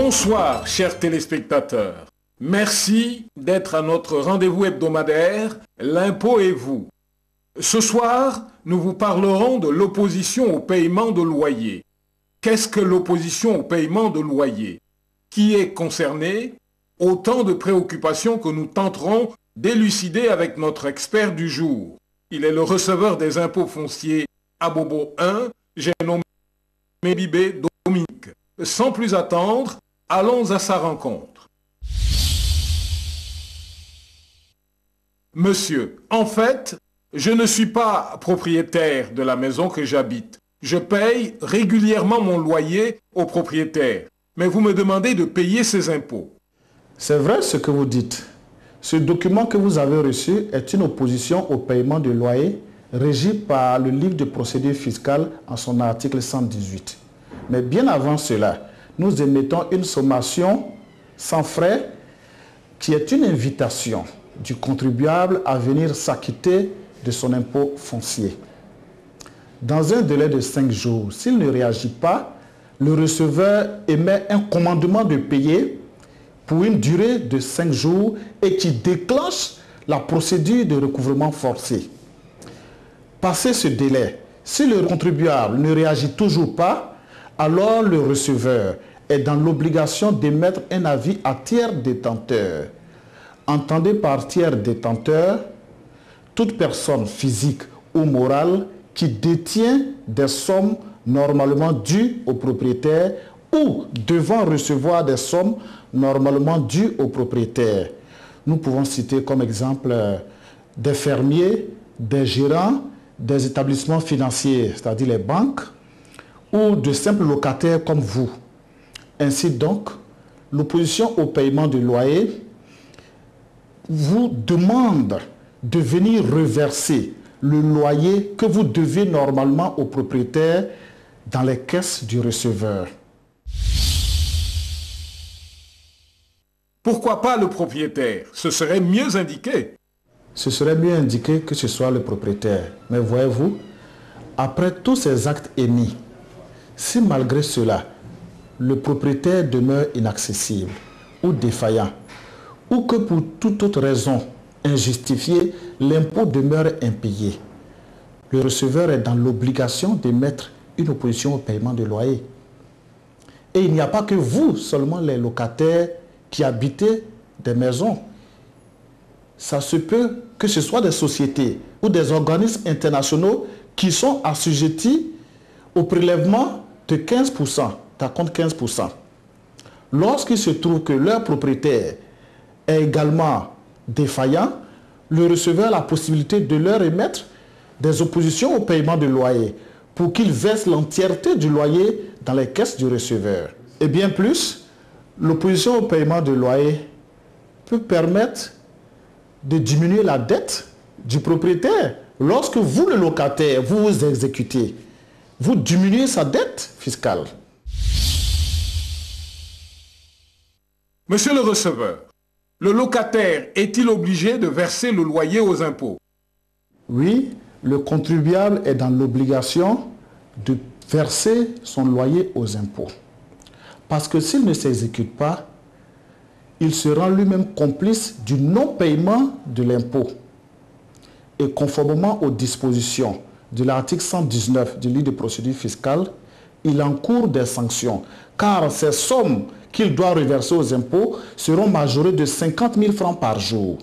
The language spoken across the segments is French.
Bonsoir, chers téléspectateurs. Merci d'être à notre rendez-vous hebdomadaire, l'impôt et vous. Ce soir, nous vous parlerons de l'opposition au paiement de loyer. Qu'est-ce que l'opposition au paiement de loyer? Qui est concerné? Autant de préoccupations que nous tenterons d'élucider avec notre expert du jour. Il est le receveur des impôts fonciers Abobo 1, j'ai nommé Bibé Dominique. Sans plus attendre, allons à sa rencontre. Monsieur, en fait, je ne suis pas propriétaire de la maison que j'habite. Je paye régulièrement mon loyer au propriétaire. Mais vous me demandez de payer ces impôts. C'est vrai ce que vous dites. Ce document que vous avez reçu est une opposition au paiement de loyer régi par le livre de procédure fiscale en son article 118. Mais bien avant cela, nous émettons une sommation sans frais qui est une invitation du contribuable à venir s'acquitter de son impôt foncier. Dans un délai de 5 jours, s'il ne réagit pas, le receveur émet un commandement de payer pour une durée de 5 jours et qui déclenche la procédure de recouvrement forcé. Passé ce délai, si le contribuable ne réagit toujours pas, alors le receveur est dans l'obligation d'émettre un avis à tiers détenteur. Entendez par tiers détenteur toute personne physique ou morale qui détient des sommes normalement dues au propriétaire ou devant recevoir des sommes normalement dues au propriétaire. Nous pouvons citer comme exemple des fermiers, des gérants, des établissements financiers, c'est-à-dire les banques, ou de simples locataires comme vous. Ainsi donc, l'opposition au paiement de loyer vous demande de venir reverser le loyer que vous devez normalement au propriétaire dans les caisses du receveur. Pourquoi pas le propriétaire? Ce serait mieux indiqué. Ce serait mieux indiqué que ce soit le propriétaire. Mais voyez-vous, après tous ces actes émis, si malgré cela, le propriétaire demeure inaccessible ou défaillant, ou que pour toute autre raison injustifiée, l'impôt demeure impayé, le receveur est dans l'obligation d'émettre une opposition au paiement de loyer. Et il n'y a pas que vous, seulement les locataires qui habitez des maisons. Ça se peut que ce soit des sociétés ou des organismes internationaux qui sont assujettis au prélèvement de 15%, compte 15%. Lorsqu'il se trouve que leur propriétaire est également défaillant, le receveur a la possibilité de leur émettre des oppositions au paiement de loyer pour qu'ils versent l'entièreté du loyer dans les caisses du receveur. Et bien plus, l'opposition au paiement de loyer peut permettre de diminuer la dette du propriétaire. Lorsque vous, le locataire, vous vous exécutez, vous diminuez sa dette fiscale. Monsieur le receveur, le locataire est-il obligé de verser le loyer aux impôts? Oui, le contribuable est dans l'obligation de verser son loyer aux impôts. Parce que s'il ne s'exécute pas, il se rend lui-même complice du non-paiement de l'impôt. Et conformément aux dispositions de l'article 119 du livre de procédure fiscale, il encourt des sanctions, car ces sommes qu'il doit reverser aux impôts seront majorées de 50 000 francs par jour.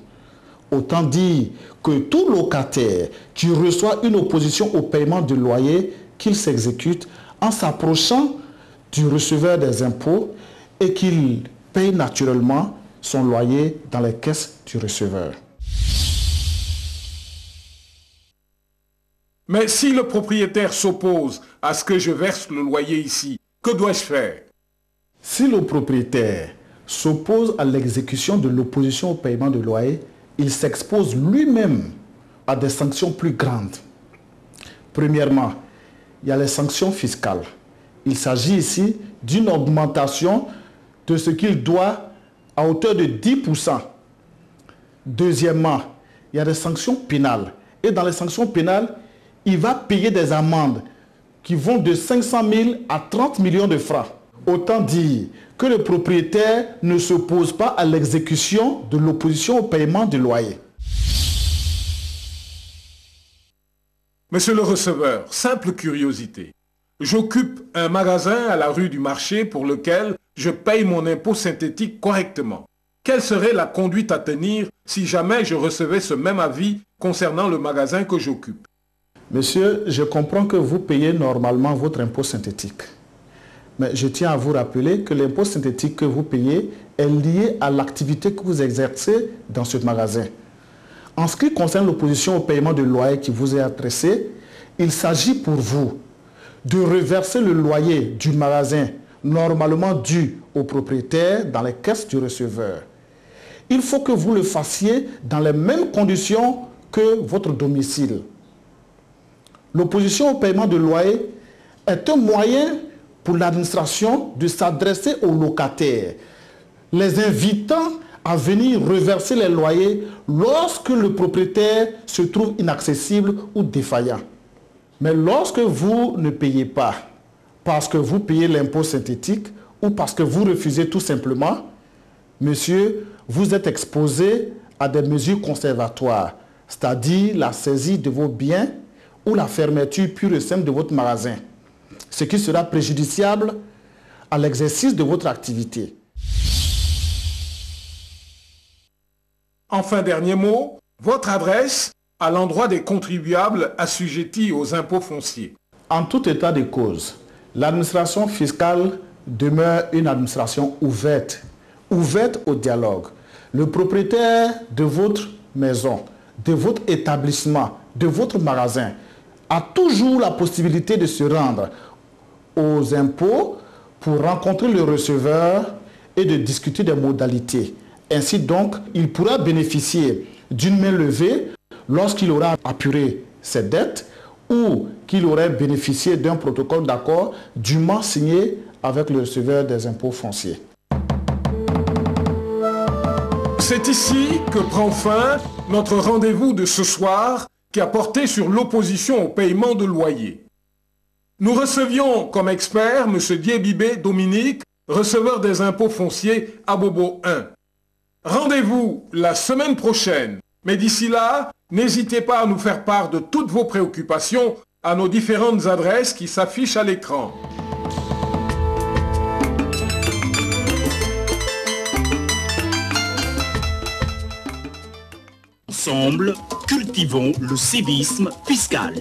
Autant dire que tout locataire qui reçoit une opposition au paiement de loyer, qu'il s'exécute en s'approchant du receveur des impôts et qu'il paye naturellement son loyer dans les caisses du receveur. Mais si le propriétaire s'oppose à ce que je verse le loyer ici, que dois-je faire? Si le propriétaire s'oppose à l'exécution de l'opposition au paiement de loyer, il s'expose lui-même à des sanctions plus grandes. Premièrement, il y a les sanctions fiscales. Il s'agit ici d'une augmentation de ce qu'il doit à hauteur de 10%. Deuxièmement, il y a des sanctions pénales. Et dans les sanctions pénales, il va payer des amendes qui vont de 500 000 à 30 millions de francs. Autant dire que le propriétaire ne s'oppose pas à l'exécution de l'opposition au paiement du loyer. Monsieur le receveur, simple curiosité. J'occupe un magasin à la rue du Marché pour lequel je paye mon impôt synthétique correctement. Quelle serait la conduite à tenir si jamais je recevais ce même avis concernant le magasin que j'occupe? Monsieur, je comprends que vous payez normalement votre impôt synthétique. Mais je tiens à vous rappeler que l'impôt synthétique que vous payez est lié à l'activité que vous exercez dans ce magasin. En ce qui concerne l'opposition au paiement de loyer qui vous est adressée, il s'agit pour vous de reverser le loyer du magasin normalement dû au propriétaire dans les caisses du receveur. Il faut que vous le fassiez dans les mêmes conditions que votre domicile. L'opposition au paiement de loyer est un moyen pour l'administration de s'adresser aux locataires, les invitant à venir reverser les loyers lorsque le propriétaire se trouve inaccessible ou défaillant. Mais lorsque vous ne payez pas, parce que vous payez l'impôt synthétique ou parce que vous refusez tout simplement, monsieur, vous êtes exposé à des mesures conservatoires, c'est-à-dire la saisie de vos biens ou la fermeture pure et simple de votre magasin, ce qui sera préjudiciable à l'exercice de votre activité. Enfin, dernier mot, votre adresse à l'endroit des contribuables assujettis aux impôts fonciers. En tout état de cause, l'administration fiscale demeure une administration ouverte au dialogue. Le propriétaire de votre maison, de votre établissement, de votre magasin a toujours la possibilité de se rendre aux impôts pour rencontrer le receveur et de discuter des modalités. Ainsi donc, il pourra bénéficier d'une main levée lorsqu'il aura apuré ses dettes ou qu'il aurait bénéficié d'un protocole d'accord dûment signé avec le receveur des impôts fonciers. C'est ici que prend fin notre rendez-vous de ce soir qui a porté sur l'opposition au paiement de loyer. Nous recevions comme expert M. Diébibé Dominique, receveur des impôts fonciers à Bobo 1. Rendez-vous la semaine prochaine, mais d'ici là, n'hésitez pas à nous faire part de toutes vos préoccupations à nos différentes adresses qui s'affichent à l'écran. Ensemble, cultivons le civisme fiscal.